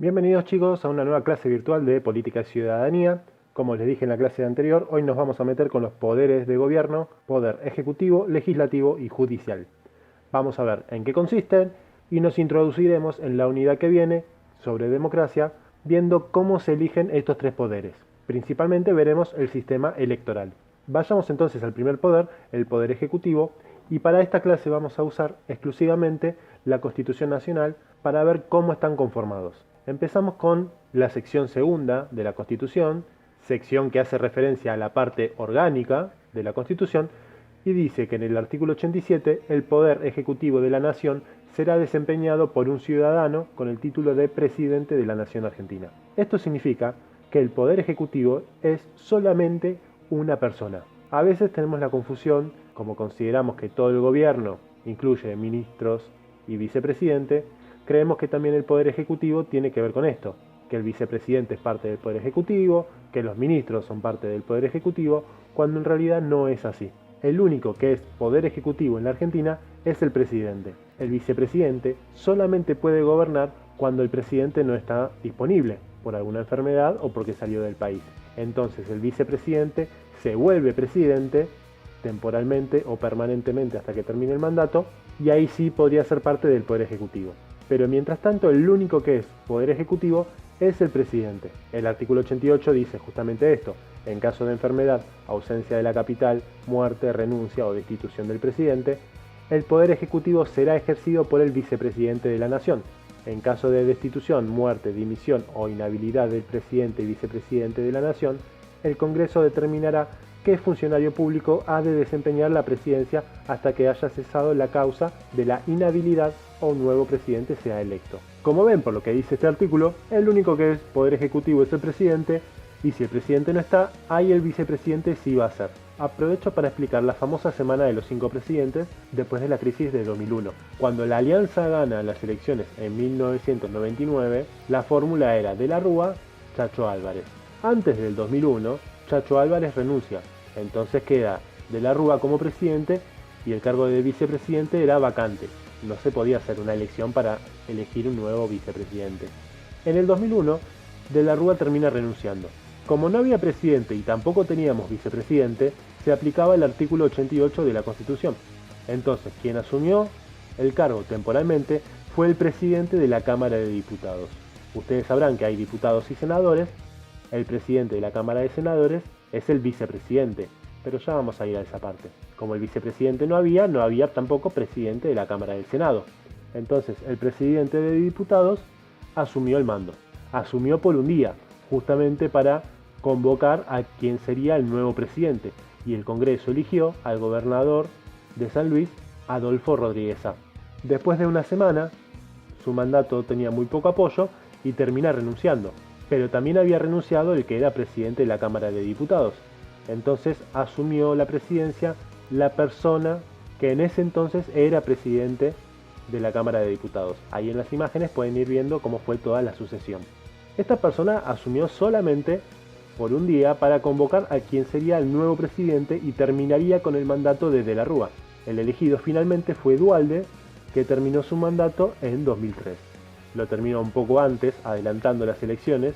Bienvenidos chicos a una nueva clase virtual de Política y Ciudadanía. Como les dije en la clase anterior, hoy nos vamos a meter con los poderes de gobierno, poder ejecutivo, legislativo y judicial. Vamos a ver en qué consisten y nos introduciremos en la unidad que viene sobre democracia, viendo cómo se eligen estos tres poderes. Principalmente veremos el sistema electoral. Vayamos entonces al primer poder, el poder ejecutivo, y para esta clase vamos a usar exclusivamente la Constitución Nacional para ver cómo están conformados. Empezamos con la sección segunda de la Constitución, sección que hace referencia a la parte orgánica de la Constitución, y dice que en el artículo 87 el poder ejecutivo de la nación será desempeñado por un ciudadano con el título de presidente de la nación argentina. Esto significa que el poder ejecutivo es solamente una persona. A veces tenemos la confusión, como consideramos que todo el gobierno incluye ministros y vicepresidente, creemos que también el poder ejecutivo tiene que ver con esto, que el vicepresidente es parte del poder ejecutivo, que los ministros son parte del poder ejecutivo, cuando en realidad no es así. El único que es poder ejecutivo en la Argentina es el presidente. El vicepresidente solamente puede gobernar cuando el presidente no está disponible, por alguna enfermedad o porque salió del país. Entonces el vicepresidente se vuelve presidente temporalmente o permanentemente hasta que termine el mandato, y ahí sí podría ser parte del poder ejecutivo. Pero mientras tanto el único que es poder ejecutivo es el presidente. El artículo 88 dice justamente esto: en caso de enfermedad, ausencia de la capital, muerte, renuncia o destitución del presidente, el poder ejecutivo será ejercido por el vicepresidente de la nación. En caso de destitución, muerte, dimisión o inhabilidad del presidente y vicepresidente de la nación, el Congreso determinará qué funcionario público ha de desempeñar la presidencia hasta que haya cesado la causa de la inhabilidad o un nuevo presidente sea electo. Como ven por lo que dice este artículo, el único que es poder ejecutivo es el presidente, y si el presidente no está, ahí el vicepresidente sí va a ser. Aprovecho para explicar la famosa semana de los 5 presidentes después de la crisis de 2001. Cuando la Alianza gana las elecciones en 1999, la fórmula era De la Rúa, Chacho Álvarez. Antes del 2001, Chacho Álvarez renuncia, entonces queda De la Rúa como presidente y el cargo de vicepresidente era vacante. No se podía hacer una elección para elegir un nuevo vicepresidente. En el 2001, De la Rúa termina renunciando. Como no había presidente y tampoco teníamos vicepresidente, se aplicaba el artículo 88 de la Constitución. Entonces, quien asumió el cargo temporalmente fue el presidente de la Cámara de Diputados. Ustedes sabrán que hay diputados y senadores. El presidente de la Cámara de Senadores es el vicepresidente, pero ya vamos a ir a esa parte. Como el vicepresidente no había tampoco presidente de la Cámara del Senado. Entonces, el presidente de diputados asumió el mando. Asumió por un día, justamente para convocar a quien sería el nuevo presidente, y el Congreso eligió al gobernador de San Luis, Adolfo Rodríguez Sá. Después de una semana, su mandato tenía muy poco apoyo y termina renunciando, pero también había renunciado el que era presidente de la Cámara de Diputados. Entonces asumió la presidencia la persona que en ese entonces era presidente de la Cámara de Diputados. Ahí en las imágenes pueden ir viendo cómo fue toda la sucesión. Esta persona asumió solamente por un día para convocar a quien sería el nuevo presidente y terminaría con el mandato de la Rúa. El elegido finalmente fue Duhalde, que terminó su mandato en 2003. Lo terminó un poco antes, adelantando las elecciones,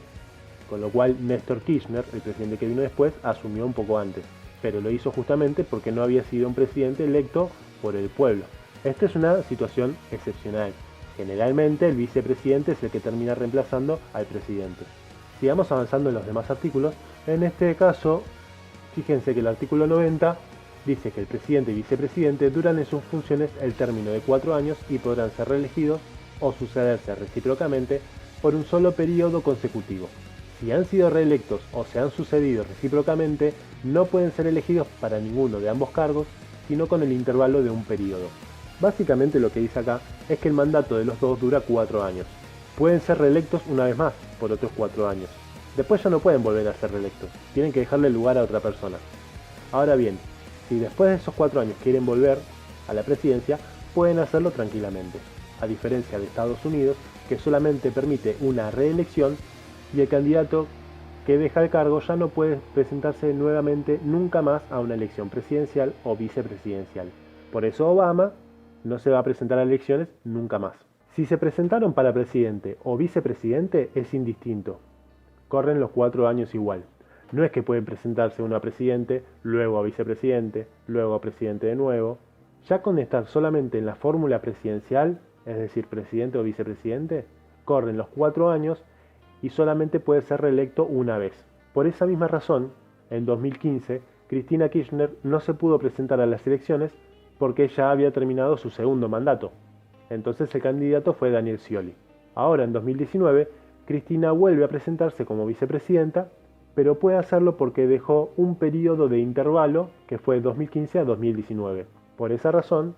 con lo cual Néstor Kirchner, el presidente que vino después, asumió un poco antes. Pero lo hizo justamente porque no había sido un presidente electo por el pueblo. Esta es una situación excepcional. Generalmente el vicepresidente es el que termina reemplazando al presidente. Sigamos avanzando en los demás artículos. En este caso, fíjense que el artículo 90 dice que el presidente y vicepresidente duran en sus funciones el término de 4 años y podrán ser reelegidos o sucederse recíprocamente por un solo periodo consecutivo. Si han sido reelectos o se han sucedido recíprocamente, no pueden ser elegidos para ninguno de ambos cargos, sino con el intervalo de un periodo. Básicamente lo que dice acá es que el mandato de los dos dura 4 años. Pueden ser reelectos una vez más por otros 4 años. Después ya no pueden volver a ser reelectos, tienen que dejarle lugar a otra persona. Ahora bien, si después de esos 4 años quieren volver a la presidencia, pueden hacerlo tranquilamente, a diferencia de Estados Unidos, que solamente permite una reelección y el candidato que deja el cargo ya no puede presentarse nuevamente nunca más a una elección presidencial o vicepresidencial. Por eso Obama no se va a presentar a elecciones nunca más. Si se presentaron para presidente o vicepresidente es indistinto. Corren los 4 años igual. No es que pueden presentarse uno a presidente, luego a vicepresidente, luego a presidente de nuevo. Ya con estar solamente en la fórmula presidencial, es decir, presidente o vicepresidente, corren los 4 años y solamente puede ser reelecto una vez. Por esa misma razón, en 2015, Cristina Kirchner no se pudo presentar a las elecciones porque ya había terminado su segundo mandato. Entonces el candidato fue Daniel Scioli. Ahora, en 2019, Cristina vuelve a presentarse como vicepresidenta, pero puede hacerlo porque dejó un periodo de intervalo que fue de 2015 a 2019. Por esa razón,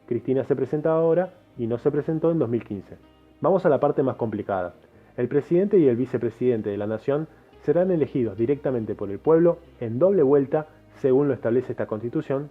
Cristina se presenta ahora y no se presentó en 2015. Vamos a la parte más complicada. El presidente y el vicepresidente de la nación serán elegidos directamente por el pueblo en doble vuelta, según lo establece esta Constitución.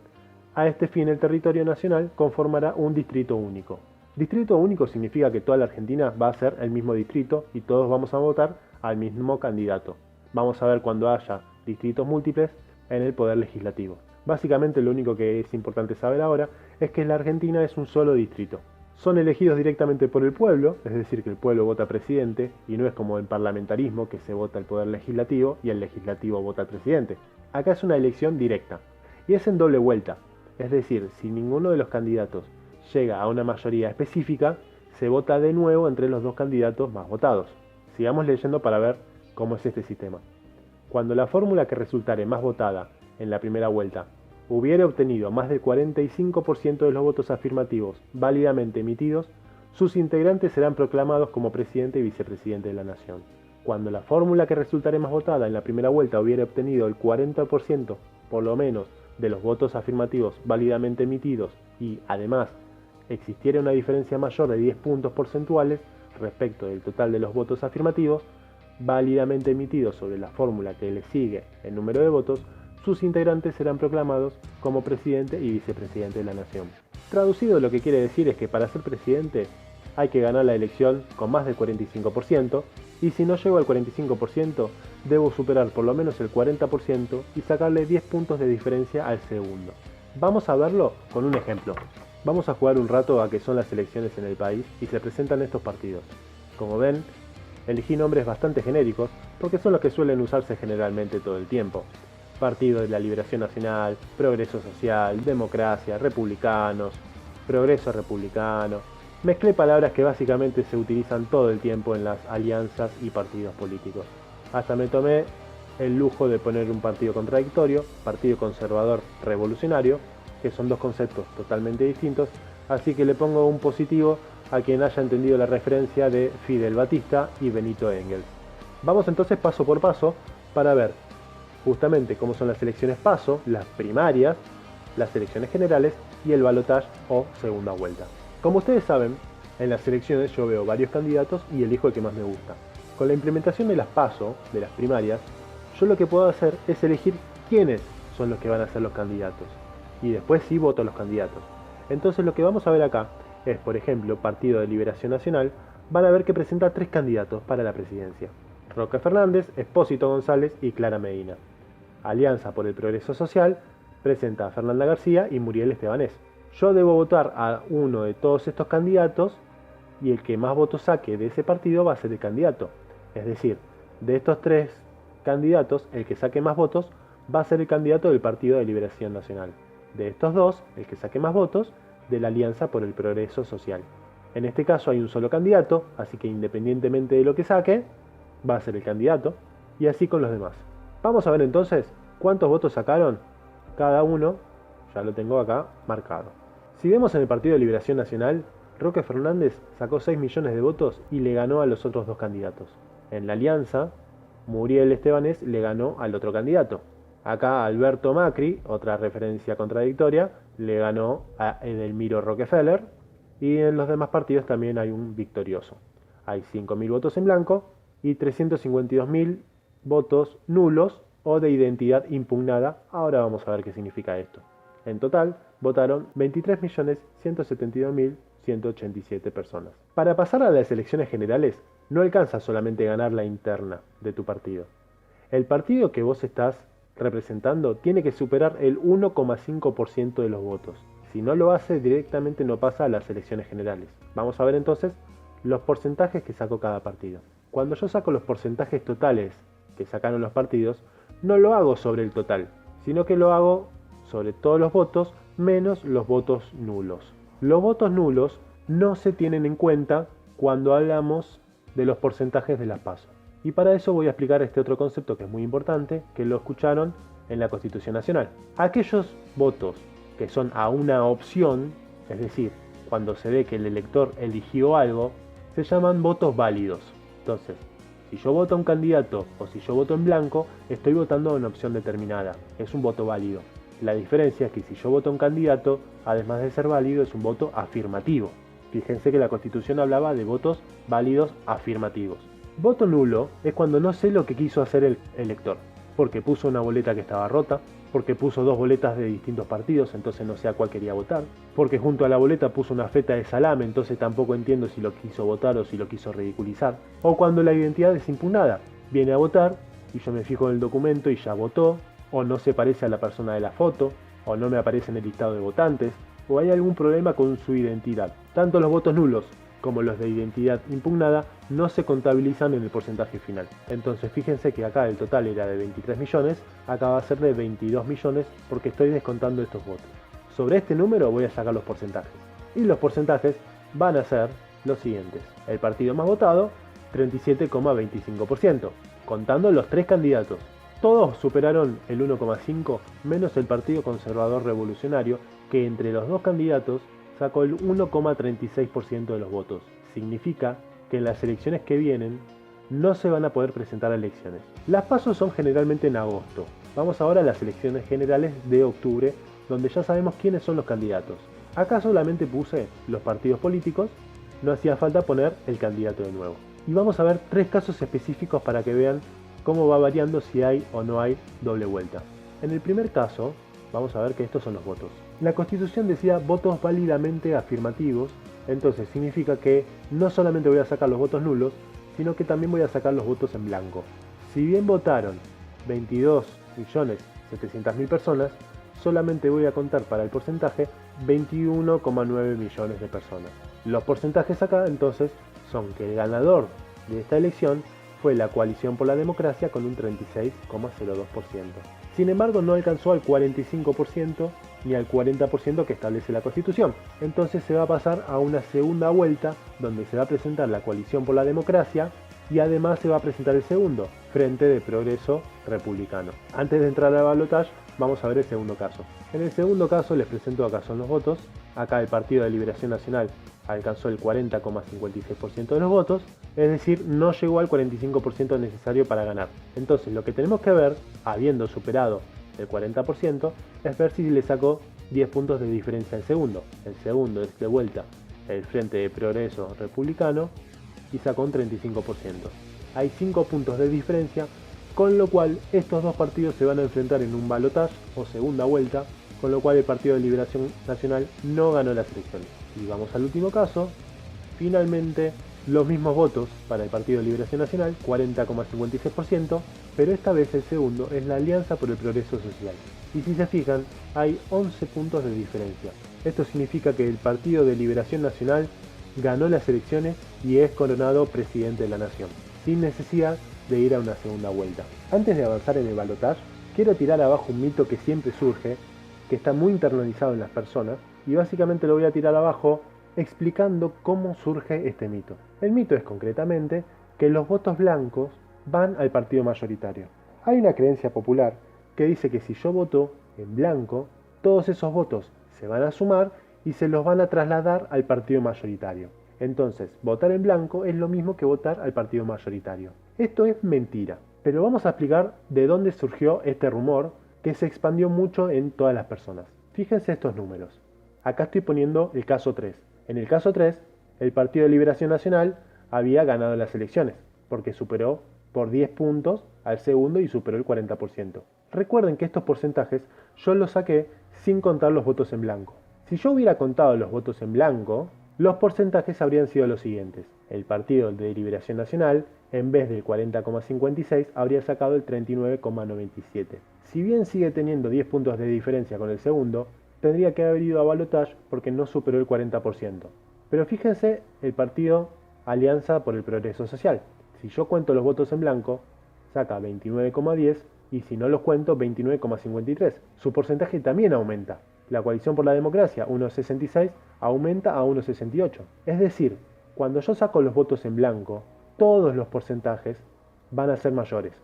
A este fin, el territorio nacional conformará un distrito único. Distrito único significa que toda la Argentina va a ser el mismo distrito y todos vamos a votar al mismo candidato. Vamos a ver cuando haya distritos múltiples en el poder legislativo. Básicamente lo único que es importante saber ahora es que la Argentina es un solo distrito. Son elegidos directamente por el pueblo, es decir que el pueblo vota presidente y no es como el parlamentarismo que se vota el poder legislativo y el legislativo vota al presidente. Acá es una elección directa y es en doble vuelta, es decir, si ninguno de los candidatos llega a una mayoría específica, se vota de nuevo entre los dos candidatos más votados. Sigamos leyendo para ver cómo es este sistema. Cuando la fórmula que resultare más votada en la primera vuelta hubiere obtenido más del 45% de los votos afirmativos válidamente emitidos, sus integrantes serán proclamados como presidente y vicepresidente de la nación. Cuando la fórmula que resultare más votada en la primera vuelta hubiere obtenido el 40% por lo menos de los votos afirmativos válidamente emitidos y, además, existiera una diferencia mayor de 10 puntos porcentuales respecto del total de los votos afirmativos válidamente emitidos sobre la fórmula que le sigue el número de votos, sus integrantes serán proclamados como presidente y vicepresidente de la nación. Traducido, lo que quiere decir es que para ser presidente hay que ganar la elección con más del 45% y si no llego al 45% debo superar por lo menos el 40% y sacarle 10 puntos de diferencia al segundo. Vamos a verlo con un ejemplo. Vamos a jugar un rato a qué son las elecciones en el país y se presentan estos partidos. Como ven, elegí nombres bastante genéricos porque son los que suelen usarse generalmente todo el tiempo. Partido de la Liberación Nacional, Progreso Social, Democracia, Republicanos, Progreso Republicano. Mezclé palabras que básicamente se utilizan todo el tiempo en las alianzas y partidos políticos. Hasta me tomé el lujo de poner un partido contradictorio, Partido Conservador Revolucionario, que son dos conceptos totalmente distintos, así que le pongo un positivo a quien haya entendido la referencia de Fidel Batista y Benito Engels. Vamos entonces paso por paso para ver justamente cómo son las elecciones paso, las primarias, las elecciones generales y el balotaje o segunda vuelta. Como ustedes saben, en las elecciones yo veo varios candidatos y elijo el que más me gusta. Con la implementación de las paso, de las primarias, yo lo que puedo hacer es elegir quiénes son los que van a ser los candidatos. Y después sí voto a los candidatos. Entonces lo que vamos a ver acá es, por ejemplo, Partido de Liberación Nacional, van a ver que presenta 3 candidatos para la presidencia. Roque Fernández, Espósito González y Clara Medina. Alianza por el Progreso Social presenta a Fernanda García y Muriel Estebanés. Yo debo votar a uno de todos estos candidatos y el que más votos saque de ese partido va a ser el candidato. Es decir, de estos 3 candidatos, el que saque más votos va a ser el candidato del Partido de Liberación Nacional. De estos 2, el que saque más votos, de la Alianza por el Progreso Social. En este caso hay un solo candidato, así que independientemente de lo que saque, va a ser el candidato, y así con los demás. Vamos a ver entonces cuántos votos sacaron cada uno, ya lo tengo acá marcado. Si vemos en el Partido de Liberación Nacional, Roque Fernández sacó 6 millones de votos y le ganó a los otros 2 candidatos. En la Alianza, Muriel Estebanés le ganó al otro candidato. Acá Alberto Macri, otra referencia contradictoria, le ganó a Edelmiro Rockefeller y en los demás partidos también hay un victorioso. Hay 5.000 votos en blanco y 352.000 votos nulos o de identidad impugnada. Ahora vamos a ver qué significa esto. En total, votaron 23.172.187 personas. Para pasar a las elecciones generales, no alcanza solamente ganar la interna de tu partido. El partido que vos estás representando tiene que superar el 1,5% de los votos. Si no lo hace, directamente no pasa a las elecciones generales. Vamos a ver entonces los porcentajes que sacó cada partido. Cuando yo saco los porcentajes totales que sacaron los partidos, no lo hago sobre el total, sino que lo hago sobre todos los votos menos los votos nulos. Los votos nulos no se tienen en cuenta cuando hablamos de los porcentajes de las PASO. Y para eso voy a explicar este otro concepto que es muy importante, que lo escucharon en la Constitución Nacional. Aquellos votos que son a una opción, es decir, cuando se ve que el elector eligió algo, se llaman votos válidos. Entonces, si yo voto a un candidato o si yo voto en blanco, estoy votando a una opción determinada. Es un voto válido. La diferencia es que si yo voto a un candidato, además de ser válido, es un voto afirmativo. Fíjense que la Constitución hablaba de votos válidos afirmativos. Voto nulo es cuando no sé lo que quiso hacer el elector, porque puso una boleta que estaba rota, porque puso dos boletas de distintos partidos, entonces no sé a cuál quería votar, porque junto a la boleta puso una feta de salame, entonces tampoco entiendo si lo quiso votar o si lo quiso ridiculizar, o cuando la identidad es impugnada, viene a votar y yo me fijo en el documento y ya votó, o no se parece a la persona de la foto, o no me aparece en el listado de votantes, o hay algún problema con su identidad. Tanto los votos nulos como los de identidad impugnada no se contabilizan en el porcentaje final. Entonces fíjense que acá el total era de 23 millones, acá va a ser de 22 millones porque estoy descontando estos votos. Sobre este número voy a sacar los porcentajes. Y los porcentajes van a ser los siguientes. El partido más votado, 37,25%, contando los tres candidatos. Todos superaron el 1,5 menos el Partido Conservador Revolucionario, que entre los dos candidatos sacó el 1,36% de los votos. Significa que en las elecciones que vienen no se van a poder presentar a elecciones. Las PASO son generalmente en agosto. Vamos ahora a las elecciones generales de octubre, donde ya sabemos quiénes son los candidatos. Acá solamente puse los partidos políticos, no hacía falta poner el candidato de nuevo. Y vamos a ver tres casos específicos para que vean cómo va variando si hay o no hay doble vuelta. En el primer caso, vamos a ver que estos son los votos. La Constitución decía votos válidamente afirmativos, entonces significa que no solamente voy a sacar los votos nulos, sino que también voy a sacar los votos en blanco. Si bien votaron 22.700.000 personas, solamente voy a contar para el porcentaje 21,9 millones de personas. Los porcentajes acá entonces son que el ganador de esta elección fue la Coalición por la Democracia con un 36,02%. Sin embargo, no alcanzó al 45% ni al 40% que establece la Constitución. Entonces se va a pasar a una segunda vuelta donde se va a presentar la Coalición por la Democracia y además se va a presentar el segundo, Frente de Progreso Republicano. Antes de entrar al balotaje, vamos a ver el segundo caso. En el segundo caso les presento acá son los votos. Acá el Partido de Liberación Nacional alcanzó el 40,56% de los votos, es decir, no llegó al 45% necesario para ganar. Entonces lo que tenemos que ver, habiendo superado el 40%, es ver si le sacó 10 puntos de diferencia al segundo. El segundo es de vuelta el Frente de Progreso Republicano y sacó un 35%. Hay 5 puntos de diferencia, con lo cual estos dos partidos se van a enfrentar en un balotaje o segunda vuelta, con lo cual el Partido de Liberación Nacional no ganó las elecciones. Y vamos al último caso, finalmente los mismos votos para el Partido de Liberación Nacional, 40,56%, pero esta vez el segundo es la Alianza por el Progreso Social. Y si se fijan, hay 11 puntos de diferencia. Esto significa que el Partido de Liberación Nacional ganó las elecciones y es coronado presidente de la nación, sin necesidad de ir a una segunda vuelta. Antes de avanzar en el balotaje, quiero tirar abajo un mito que siempre surge, que está muy internalizado en las personas, y básicamente lo voy a tirar abajo explicando cómo surge este mito. El mito es concretamente que los votos blancos van al partido mayoritario. Hay una creencia popular que dice que si yo voto en blanco, todos esos votos se van a sumar y se los van a trasladar al partido mayoritario. Entonces, votar en blanco es lo mismo que votar al partido mayoritario. Esto es mentira, pero vamos a explicar de dónde surgió este rumor que se expandió mucho en todas las personas. Fíjense estos números. Acá estoy poniendo el caso 3. En el caso 3, el Partido de Liberación Nacional había ganado las elecciones, porque superó por 10 puntos al segundo y superó el 40%. Recuerden que estos porcentajes yo los saqué sin contar los votos en blanco. Si yo hubiera contado los votos en blanco, los porcentajes habrían sido los siguientes. El Partido de Liberación Nacional, en vez del 40,56, habría sacado el 39,97. Si bien sigue teniendo 10 puntos de diferencia con el segundo, tendría que haber ido a balotaje porque no superó el 40%. Pero fíjense el partido Alianza por el Progreso Social. Si yo cuento los votos en blanco, saca 29,10 y si no los cuento, 29,53. Su porcentaje también aumenta. La Coalición por la Democracia, 1,66, aumenta a 1,68. Es decir, cuando yo saco los votos en blanco, todos los porcentajes van a ser mayores.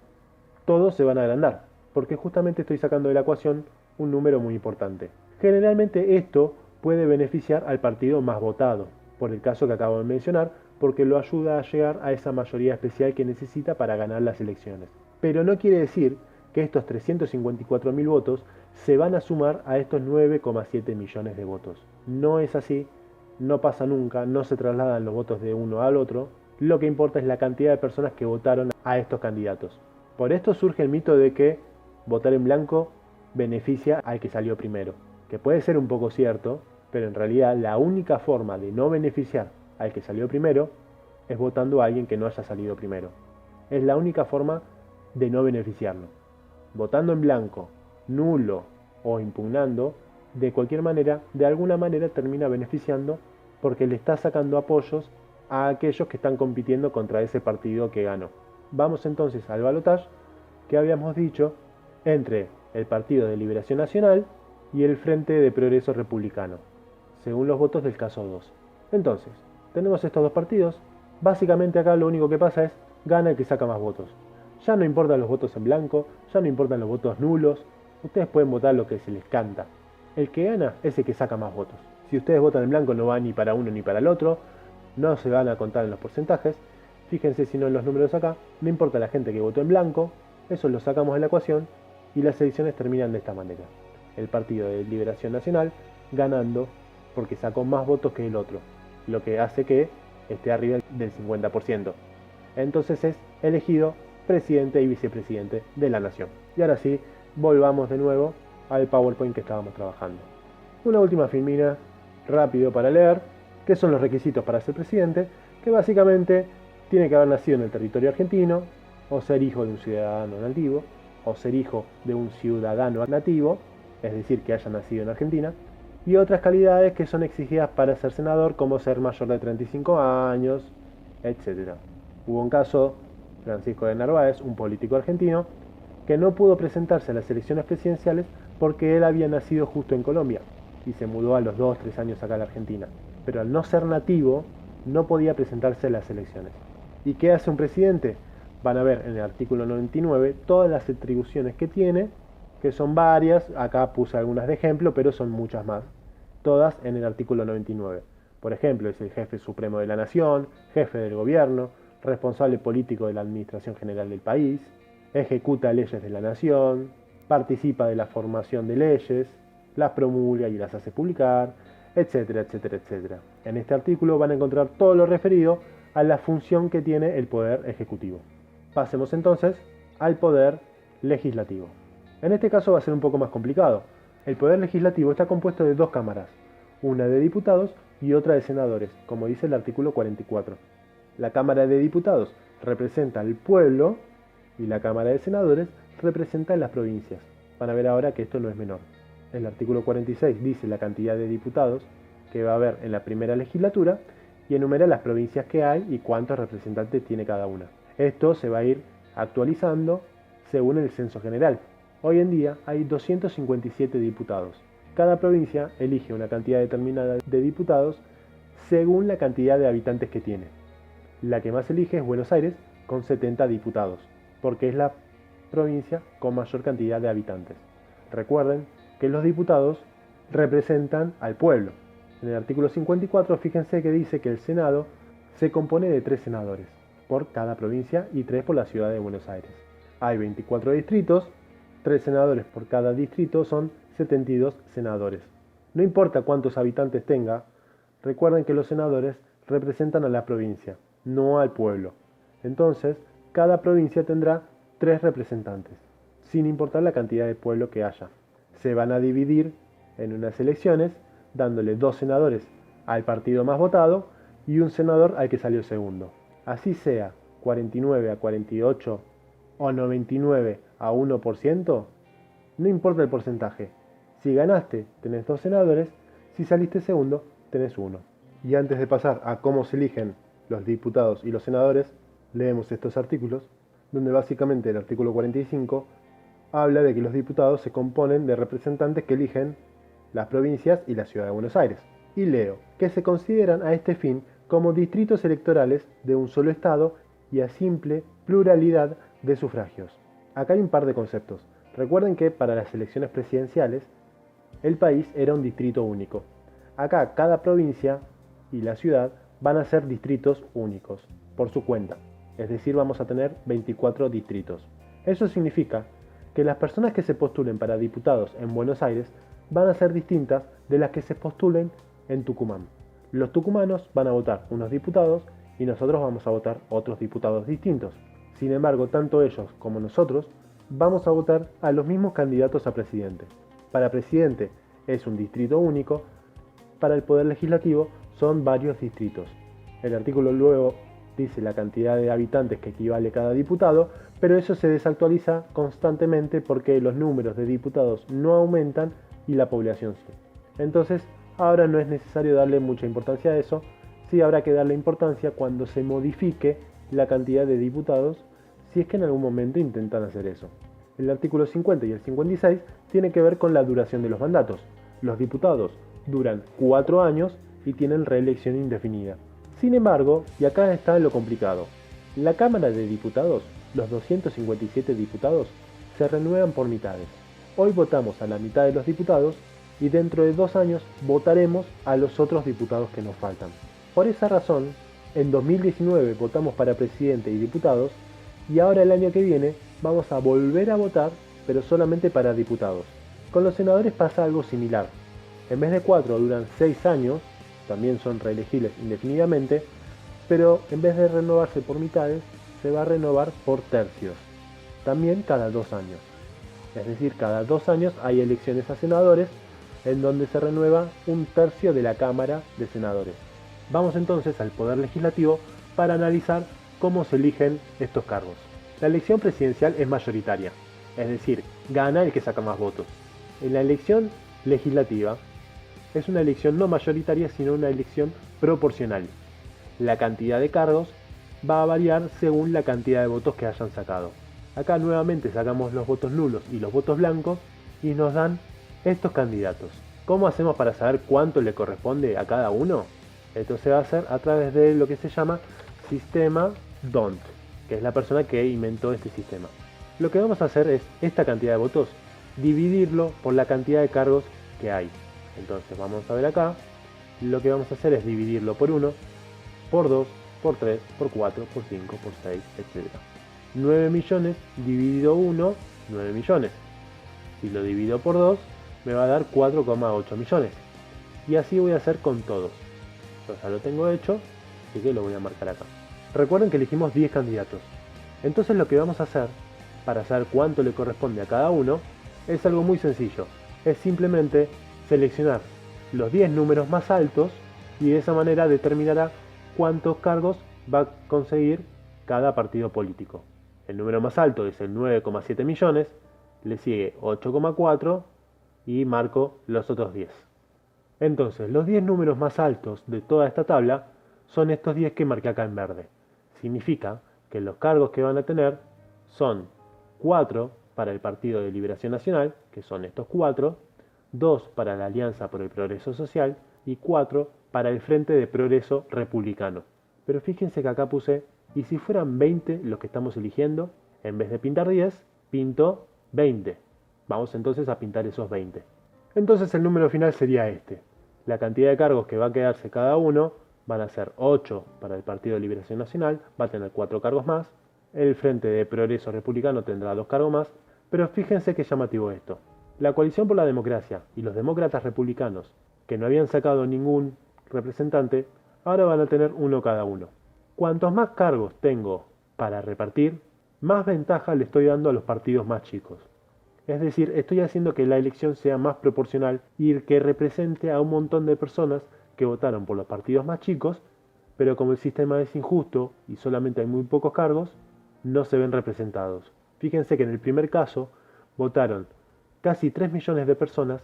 Todos se van a agrandar, porque justamente estoy sacando de la ecuación un número muy importante. Generalmente esto puede beneficiar al partido más votado, por el caso que acabo de mencionar, porque lo ayuda a llegar a esa mayoría especial que necesita para ganar las elecciones. Pero no quiere decir que estos 354.000 votos se van a sumar a estos 9,7 millones de votos. No es así, no pasa nunca, no se trasladan los votos de uno al otro. Lo que importa es la cantidad de personas que votaron a estos candidatos. Por esto surge el mito de que votar en blanco beneficia al que salió primero, que puede ser un poco cierto, pero en realidad la única forma de no beneficiar al que salió primero es votando a alguien que no haya salido primero. Es la única forma de no beneficiarlo. Votando en blanco, nulo o impugnando, de cualquier manera, de alguna manera termina beneficiando porque le está sacando apoyos a aquellos que están compitiendo contra ese partido que ganó. Vamos entonces al balotaje que habíamos dicho entre el Partido de Liberación Nacional y el Frente de Progreso Republicano, según los votos del caso 2. Entonces, tenemos estos dos partidos. Básicamente acá lo único que pasa es gana el que saca más votos. Ya no importan los votos en blanco, ya no importan los votos nulos. Ustedes pueden votar lo que se les canta. El que gana es el que saca más votos. Si ustedes votan en blanco no va ni para uno ni para el otro, no se van a contar en los porcentajes. Fíjense si no en los números acá, no importa la gente que votó en blanco, eso lo sacamos de la ecuación y las elecciones terminan de esta manera. El Partido de Liberación Nacional ganando porque sacó más votos que el otro, lo que hace que esté arriba del 50%. Entonces es elegido presidente y vicepresidente de la nación. Y ahora sí, volvamos de nuevo al PowerPoint que estábamos trabajando. Una última filmina rápido para leer, que son los requisitos para ser presidente, que básicamente tiene que haber nacido en el territorio argentino, o ser hijo de un ciudadano nativo, o ser hijo de un ciudadano nativo, es decir, que haya nacido en Argentina, y otras calidades que son exigidas para ser senador, como ser mayor de 35 años, etc. Hubo un caso, Francisco de Narváez, un político argentino, que no pudo presentarse a las elecciones presidenciales porque él había nacido justo en Colombia y se mudó a los 2-3 años acá a la Argentina. Pero al no ser nativo, no podía presentarse a las elecciones. ¿Y qué hace un presidente? Van a ver en el artículo 99 todas las atribuciones que tiene, que son varias, acá puse algunas de ejemplo, pero son muchas más, todas en el artículo 99. Por ejemplo, es el jefe supremo de la nación, jefe del gobierno, responsable político de la administración general del país, ejecuta leyes de la nación, participa de la formación de leyes, las promulga y las hace publicar, etcétera, etcétera, etcétera. En este artículo van a encontrar todo lo referido a la función que tiene el poder ejecutivo. Pasemos entonces al poder legislativo. En este caso va a ser un poco más complicado. El poder legislativo está compuesto de dos cámaras, una de diputados y otra de senadores, como dice el artículo 44. La Cámara de Diputados representa al pueblo y la Cámara de Senadores representa las provincias. Van a ver ahora que esto no es menor. El artículo 46 dice la cantidad de diputados que va a haber en la primera legislatura y enumera las provincias que hay y cuántos representantes tiene cada una. Esto se va a ir actualizando según el censo general. Hoy en día hay 257 diputados. Cada provincia elige una cantidad determinada de diputados según la cantidad de habitantes que tiene. La que más elige es Buenos Aires, con 70 diputados, porque es la provincia con mayor cantidad de habitantes. Recuerden que los diputados representan al pueblo. En el artículo 54, fíjense que dice que el Senado se compone de 3 senadores por cada provincia y 3 por la ciudad de Buenos Aires. Hay 24 distritos, 3 senadores por cada distrito son 72 senadores. No importa cuántos habitantes tenga, recuerden que los senadores representan a la provincia, no al pueblo. Entonces, cada provincia tendrá 3 representantes, sin importar la cantidad de pueblo que haya. Se van a dividir en unas elecciones, dándole 2 senadores al partido más votado y un senador al que salió segundo. Así sea 49 a 48 o 99 a 1%, no importa el porcentaje. Si ganaste, tenés 2 senadores, si saliste segundo, tenés 1. Y antes de pasar a cómo se eligen los diputados y los senadores, leemos estos artículos, donde básicamente el artículo 45 habla de que los diputados se componen de representantes que eligen las provincias y la ciudad de Buenos Aires. Y leo, que se consideran a este fin como distritos electorales de un solo estado y a simple pluralidad de sufragios. Acá hay un par de conceptos. Recuerden que para las elecciones presidenciales el país era un distrito único. Acá cada provincia y la ciudad van a ser distritos únicos, por su cuenta. Es decir, vamos a tener 24 distritos. Eso significa que las personas que se postulen para diputados en Buenos Aires van a ser distintas de las que se postulen en Tucumán. Los tucumanos van a votar unos diputados y nosotros vamos a votar otros diputados distintos. Sin embargo, tanto ellos como nosotros vamos a votar a los mismos candidatos a presidente. Para presidente es un distrito único, para el Poder Legislativo son varios distritos. El artículo luego dice la cantidad de habitantes que equivale cada diputado, pero eso se desactualiza constantemente porque los números de diputados no aumentan y la población sí. Entonces, ahora no es necesario darle mucha importancia a eso, sí habrá que darle importancia cuando se modifique la cantidad de diputados, si es que en algún momento intentan hacer eso. El artículo 50 y el 56 tiene que ver con la duración de los mandatos. Los diputados duran 4 años y tienen reelección indefinida. Sin embargo, y acá está lo complicado, la Cámara de Diputados, los 257 diputados, se renuevan por mitades. Hoy votamos a la mitad de los diputados y dentro de 2 años votaremos a los otros diputados que nos faltan. Por esa razón, en 2019 votamos para presidente y diputados y ahora el año que viene vamos a volver a votar, pero solamente para diputados. Con los senadores pasa algo similar. En vez de 4 duran 6 años, también son reelegibles indefinidamente, pero en vez de renovarse por mitades, se va a renovar por tercios, también cada 2 años. Es decir, cada 2 años hay elecciones a senadores, en donde se renueva un tercio de la Cámara de Senadores. Vamos entonces al Poder Legislativo para analizar cómo se eligen estos cargos. La elección presidencial es mayoritaria, es decir, gana el que saca más votos. En la elección legislativa es una elección no mayoritaria, sino una elección proporcional. La cantidad de cargos va a variar según la cantidad de votos que hayan sacado. Acá nuevamente sacamos los votos nulos y los votos blancos y nos dan estos candidatos. ¿Cómo hacemos para saber cuánto le corresponde a cada uno? Esto se va a hacer a través de lo que se llama sistema DONT, que es la persona que inventó este sistema. Lo que vamos a hacer es esta cantidad de votos, dividirlo por la cantidad de cargos que hay. Entonces vamos a ver acá, lo que vamos a hacer es dividirlo por 1, por 2, por 3, por 4, por 5, por 6, etc. 9 millones dividido 1, 9 millones. Si lo divido por 2, me va a dar 4,8 millones. Y así voy a hacer con todos. Yo ya lo tengo hecho, así que lo voy a marcar acá. Recuerden que elegimos 10 candidatos. Entonces lo que vamos a hacer, para saber cuánto le corresponde a cada uno, es algo muy sencillo. Es simplemente seleccionar los 10 números más altos y de esa manera determinará cuántos cargos va a conseguir cada partido político. El número más alto es el 9,7 millones, le sigue 8,4 y marco los otros 10. Entonces, los 10 números más altos de toda esta tabla son estos 10 que marqué acá en verde. Significa que los cargos que van a tener son 4 para el Partido de Liberación Nacional, que son estos 4, 2 para la Alianza por el Progreso Social y 4 para el Frente de Progreso Republicano. Pero fíjense que acá puse, y si fueran 20 los que estamos eligiendo, en vez de pintar 10, pinto 20. Vamos entonces a pintar esos 20. Entonces el número final sería este. La cantidad de cargos que va a quedarse cada uno van a ser 8 para el Partido de Liberación Nacional, va a tener 4 cargos más. El Frente de Progreso Republicano tendrá 2 cargos más. Pero fíjense qué llamativo esto. La Coalición por la Democracia y los demócratas republicanos, que no habían sacado ningún representante, ahora van a tener uno cada uno. Cuantos más cargos tengo para repartir, más ventaja le estoy dando a los partidos más chicos. Es decir, estoy haciendo que la elección sea más proporcional y que represente a un montón de personas que votaron por los partidos más chicos, pero como el sistema es injusto y solamente hay muy pocos cargos, no se ven representados. Fíjense que en el primer caso votaron casi 3 millones de personas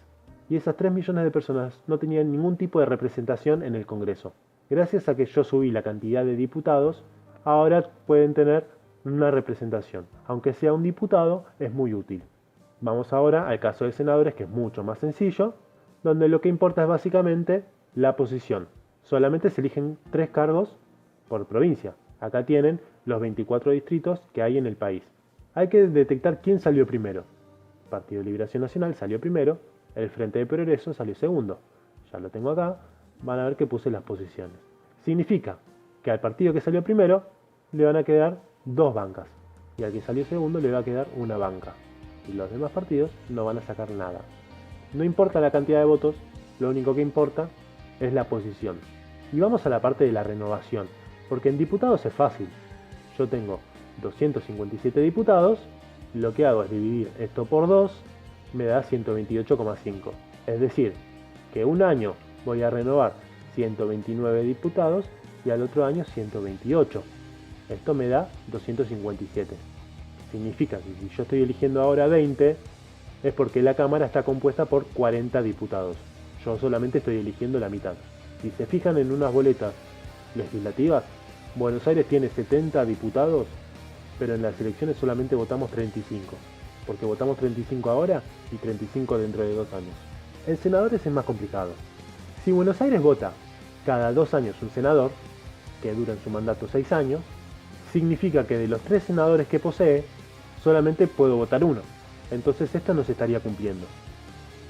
y esas 3 millones de personas no tenían ningún tipo de representación en el Congreso. Gracias a que yo subí la cantidad de diputados, ahora pueden tener una representación. Aunque sea un diputado, es muy útil. Vamos ahora al caso de senadores, que es mucho más sencillo, donde lo que importa es básicamente la posición. Solamente se eligen 3 cargos por provincia. Acá tienen los 24 distritos que hay en el país. Hay que detectar quién salió primero. El Partido de Liberación Nacional salió primero, el Frente de Progreso salió segundo. Ya lo tengo acá, van a ver que puse las posiciones. Significa que al partido que salió primero le van a quedar 2 bancas y al que salió segundo le va a quedar una banca. Y los demás partidos no van a sacar nada. No importa la cantidad de votos, lo único que importa es la posición. Y vamos a la parte de la renovación, porque en diputados es fácil. Yo tengo 257 diputados, lo que hago es dividir esto por 2, me da 128,5. Es decir, que un año voy a renovar 129 diputados y al otro año 128. Esto me da 257. Significa que si yo estoy eligiendo ahora 20, es porque la Cámara está compuesta por 40 diputados. Yo solamente estoy eligiendo la mitad. Si se fijan en unas boletas legislativas, Buenos Aires tiene 70 diputados, pero en las elecciones solamente votamos 35. Porque votamos 35 ahora y 35 dentro de 2 años. En senadores es más complicado. Si Buenos Aires vota cada 2 años un senador, que dura en su mandato 6 años, significa que de los 3 senadores que posee, solamente puedo votar uno. Entonces esto no se estaría cumpliendo.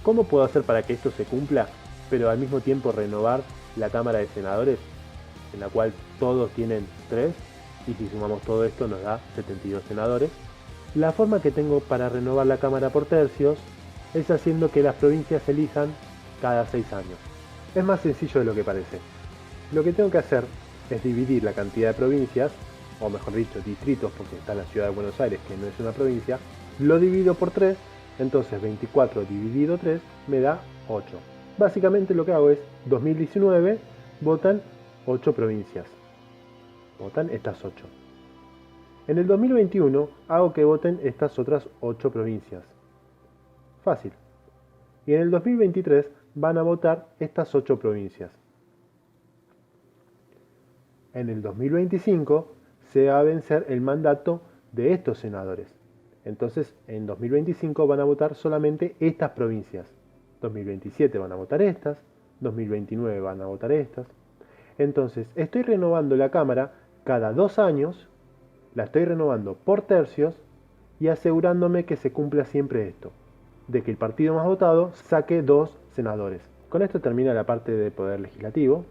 ¿Cómo puedo hacer para que esto se cumpla, pero al mismo tiempo renovar la Cámara de Senadores, en la cual todos tienen 3, y si sumamos todo esto nos da 72 senadores? La forma que tengo para renovar la Cámara por tercios es haciendo que las provincias se elijan cada 6 años. Es más sencillo de lo que parece. Lo que tengo que hacer es dividir la cantidad de provincias, o mejor dicho, distritos, porque está la ciudad de Buenos Aires, que no es una provincia, lo divido por 3, entonces 24 dividido 3 me da 8. Básicamente lo que hago es, 2019 votan 8 provincias. Votan estas 8. En el 2021 hago que voten estas otras 8 provincias. Fácil. Y en el 2023 van a votar estas 8 provincias. En el 2025 se va a vencer el mandato de estos senadores. Entonces, en 2025 van a votar solamente estas provincias. 2027 van a votar estas, 2029 van a votar estas. Entonces, estoy renovando la Cámara cada 2 años, la estoy renovando por tercios y asegurándome que se cumpla siempre esto, de que el partido más votado saque 2 senadores. Con esto termina la parte de poder legislativo,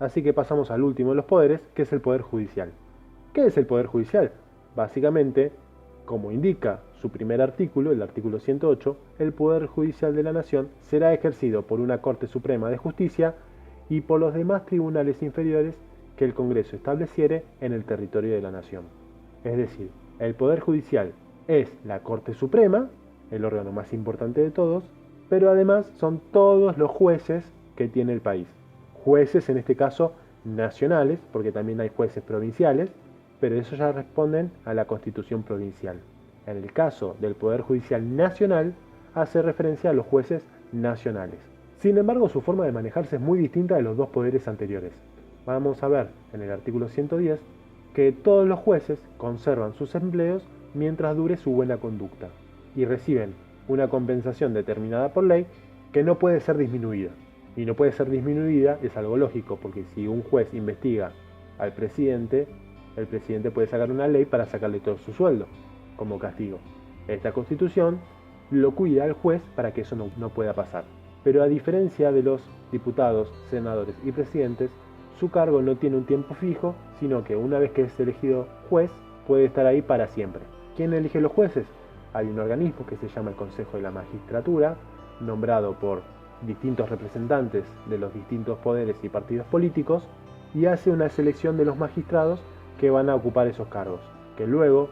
así que pasamos al último de los poderes, que es el poder judicial. ¿Qué es el poder judicial? Básicamente, como indica su primer artículo, el artículo 108, el poder judicial de la nación será ejercido por una Corte Suprema de Justicia y por los demás tribunales inferiores que el Congreso estableciere en el territorio de la nación. Es decir, el poder judicial es la Corte Suprema, el órgano más importante de todos, pero además son todos los jueces que tiene el país. Jueces en este caso nacionales, porque también hay jueces provinciales, pero eso ya responden a la Constitución provincial. En el caso del Poder Judicial Nacional, hace referencia a los jueces nacionales. Sin embargo, su forma de manejarse es muy distinta de los 2 poderes anteriores. Vamos a ver en el artículo 110 que todos los jueces conservan sus empleos mientras dure su buena conducta y reciben una compensación determinada por ley que no puede ser disminuida. Y no puede ser disminuida es algo lógico, porque si un juez investiga al presidente, el presidente puede sacar una ley para sacarle todo su sueldo como castigo. Esta Constitución lo cuida al juez para que eso no pueda pasar. Pero a diferencia de los diputados, senadores y presidentes, su cargo no tiene un tiempo fijo, sino que una vez que es elegido juez, puede estar ahí para siempre. ¿Quién elige los jueces? Hay un organismo que se llama el Consejo de la Magistratura, nombrado por distintos representantes de los distintos poderes y partidos políticos, y hace una selección de los magistrados que van a ocupar esos cargos, que luego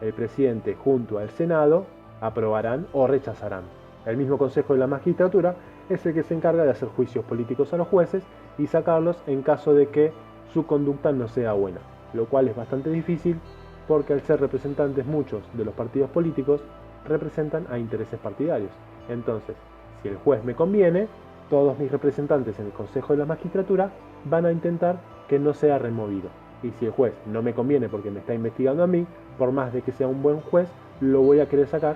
el presidente junto al Senado aprobarán o rechazarán. El mismo Consejo de la Magistratura es el que se encarga de hacer juicios políticos a los jueces y sacarlos en caso de que su conducta no sea buena, lo cual es bastante difícil porque al ser representantes muchos de los partidos políticos representan a intereses partidarios. Entonces, si el juez me conviene, todos mis representantes en el Consejo de la Magistratura van a intentar que no sea removido. Y si el juez no me conviene porque me está investigando a mí, por más de que sea un buen juez, lo voy a querer sacar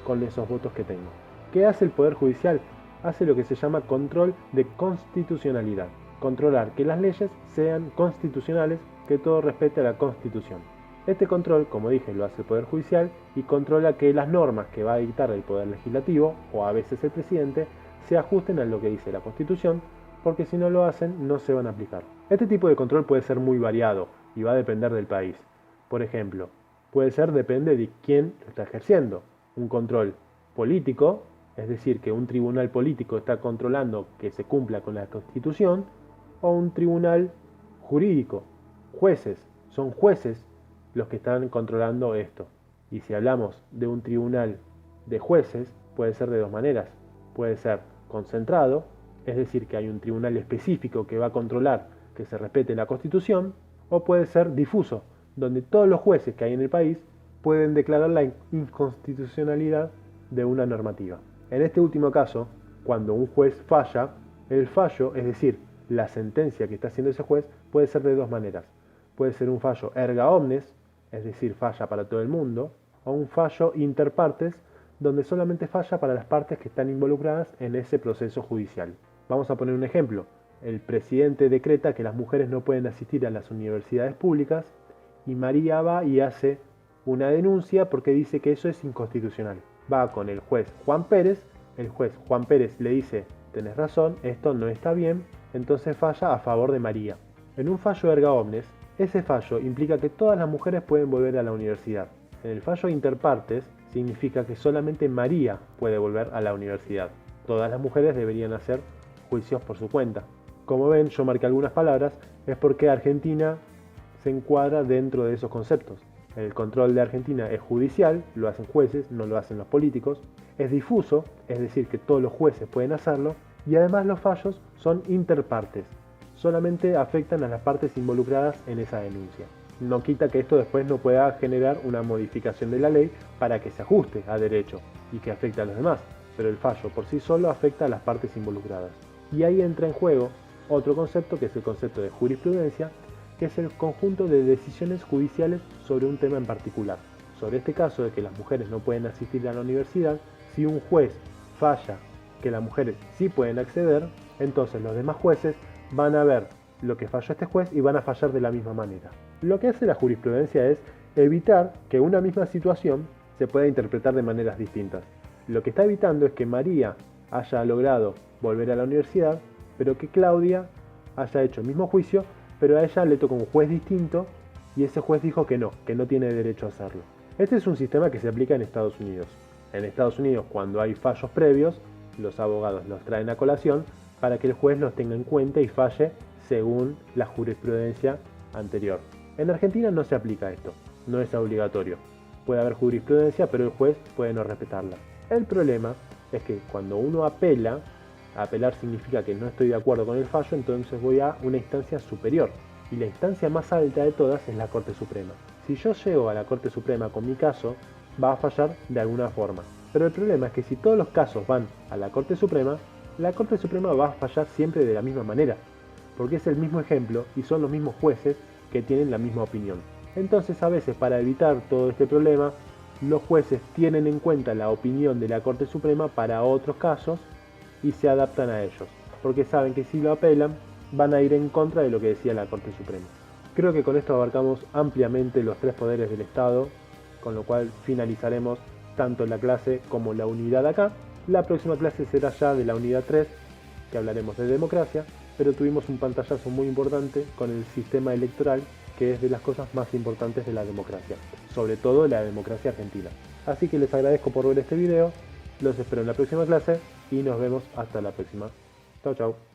con esos votos que tengo. ¿Qué hace el Poder Judicial? Hace lo que se llama control de constitucionalidad. Controlar que las leyes sean constitucionales, que todo respete a la Constitución. Este control, como dije, lo hace el Poder Judicial y controla que las normas que va a dictar el Poder Legislativo, o a veces el presidente, se ajusten a lo que dice la Constitución, porque si no lo hacen, no se van a aplicar. Este tipo de control puede ser muy variado y va a depender del país. Por ejemplo, depende de quién lo está ejerciendo. Un control político, es decir, que un tribunal político está controlando que se cumpla con la Constitución, o un tribunal jurídico, jueces, son jueces los que están controlando esto. Y si hablamos de un tribunal de jueces, puede ser de dos maneras. Puede ser concentrado, es decir, que hay un tribunal específico que va a controlar que se respete la Constitución, o puede ser difuso, donde todos los jueces que hay en el país pueden declarar la inconstitucionalidad de una normativa. En este último caso, cuando un juez falla, el fallo, es decir, la sentencia que está haciendo ese juez, puede ser de dos maneras. Puede ser un fallo erga omnes, es decir, falla para todo el mundo, o un fallo inter partes, donde solamente falla para las partes que están involucradas en ese proceso judicial. Vamos a poner un ejemplo. El presidente decreta que las mujeres no pueden asistir a las universidades públicas y María va y hace una denuncia porque dice que eso es inconstitucional. Va con el juez Juan Pérez, el juez Juan Pérez le dice, tenés razón, esto no está bien, entonces falla a favor de María. En un fallo erga omnes, ese fallo implica que todas las mujeres pueden volver a la universidad. En el fallo inter partes, significa que solamente María puede volver a la universidad. Todas las mujeres deberían hacer juicios por su cuenta. Como ven, yo marqué algunas palabras, es porque Argentina se encuadra dentro de esos conceptos. El control de Argentina es judicial, lo hacen jueces, no lo hacen los políticos. Es difuso, es decir, que todos los jueces pueden hacerlo. Y además los fallos son interpartes, solamente afectan a las partes involucradas en esa denuncia. No quita que esto después no pueda generar una modificación de la ley para que se ajuste a derecho y que afecte a los demás, pero el fallo por sí solo afecta a las partes involucradas. Y ahí entra en juego otro concepto que es el concepto de jurisprudencia, que es el conjunto de decisiones judiciales sobre un tema en particular. Sobre este caso de que las mujeres no pueden asistir a la universidad, si un juez falla que las mujeres sí pueden acceder, entonces los demás jueces van a ver lo que falló este juez y van a fallar de la misma manera. Lo que hace la jurisprudencia es evitar que una misma situación se pueda interpretar de maneras distintas. Lo que está evitando es que María haya logrado volver a la universidad, pero que Claudia haya hecho el mismo juicio, pero a ella le tocó un juez distinto y ese juez dijo que no tiene derecho a hacerlo. Este es un sistema que se aplica en Estados Unidos. En Estados Unidos, cuando hay fallos previos, los abogados los traen a colación para que el juez los tenga en cuenta y falle según la jurisprudencia anterior. En Argentina no se aplica esto, no es obligatorio. Puede haber jurisprudencia, pero el juez puede no respetarla. El problema es que cuando uno apela, apelar significa que no estoy de acuerdo con el fallo, entonces voy a una instancia superior. Y la instancia más alta de todas es la Corte Suprema. Si yo llego a la Corte Suprema con mi caso, va a fallar de alguna forma. Pero el problema es que si todos los casos van a la Corte Suprema va a fallar siempre de la misma manera, porque es el mismo ejemplo y son los mismos jueces que tienen la misma opinión. Entonces a veces para evitar todo este problema, los jueces tienen en cuenta la opinión de la Corte Suprema para otros casos y se adaptan a ellos, porque saben que si lo apelan van a ir en contra de lo que decía la Corte Suprema. Creo que con esto abarcamos ampliamente los tres poderes del Estado, con lo cual finalizaremos tanto la clase como la unidad acá. La próxima clase será ya de la unidad 3, que hablaremos de democracia, pero tuvimos un pantallazo muy importante con el sistema electoral, que es de las cosas más importantes de la democracia, sobre todo de la democracia argentina. Así que les agradezco por ver este video, los espero en la próxima clase y nos vemos hasta la próxima. Chau chau.